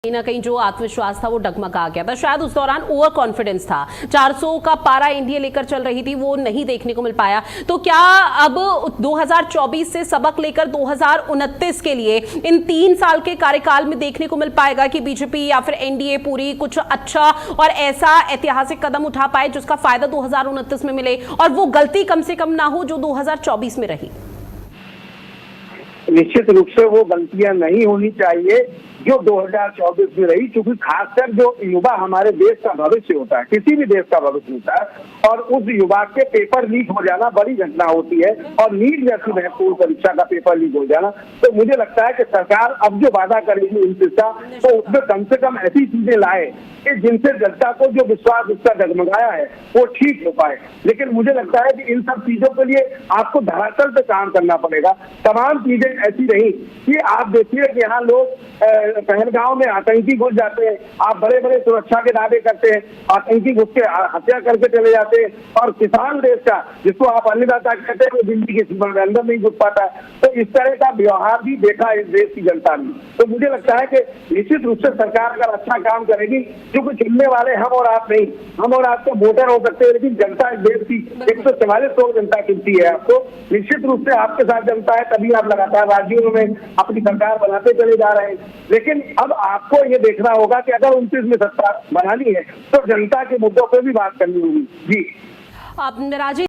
कहीं ना कहीं जो आत्मविश्वास था वो डगमगा गया था। शायद उस दौरान ओवर कॉन्फिडेंस था। 400 का पारा इंडिया लेकर चल रही थी, वो नहीं देखने को मिल पाया। तो क्या अब 2024 से सबक लेकर 2029 के लिए इन 3 साल के कार्यकाल में देखने को मिल पाएगा कि बीजेपी या फिर एनडीए पूरी कुछ अच्छा और ऐसा ऐतिहासिक कदम उठा पाए जिसका फायदा 2029 में मिले और वो गलती कम से कम ना हो जो 2024 में रही? निश्चित रूप से वो गलतियां नहीं होनी चाहिए जो 2024 में रही, क्योंकि खासकर जो युवा हमारे देश का भविष्य होता है, किसी भी देश का भविष्य होता है, और उस युवा के पेपर लीक हो जाना बड़ी घटना होती है। और नीट जैसी महत्वपूर्ण परीक्षा का पेपर लीक हो जाना, तो मुझे लगता है कि सरकार अब जो वादा करेगी उनसे तो उसमें कम से कम ऐसी चीजें लाए कि जिनसे जनता को जो विश्वास उसका डगमगाया है वो ठीक हो पाए। लेकिन मुझे लगता है कि इन सब चीजों के लिए आपको धरातल पे काम करना पड़ेगा। तमाम चीजें ऐसी रही कि आप देखिए कि यहाँ लोग पहलगांव में आतंकी घुस जाते हैं, आप बड़े बड़े सुरक्षा के दावे करते हैं, आतंकी घुस के हत्या करके चले जाते हैं, और किसान देश का जिसको आप अन्नदाता कहते हैं वो दिल्ली के सीमा में अंदर नहीं घुस पाता है। तो इस तरह का व्यवहार भी देखा इस देश की जनता ने। तो मुझे लगता है कि निश्चित रूप से सरकार अगर अच्छा काम करेगी, क्योंकि चुनने वाले हम और आप नहीं, हम और आप तो वोटर हो सकते हैं, लेकिन जनता इस देश की 144 करोड़ जनता चुनती है आपको। निश्चित रूप से आपके साथ जनता है, तभी आप लगातार राज्यों में अपनी सरकार बनाते चले जा रहे हैं। लेकिन अब आपको ये देखना होगा कि अगर 29 में सत्ता बनानी है तो जनता के मुद्दों पर भी बात करनी होगी। जी राजीव।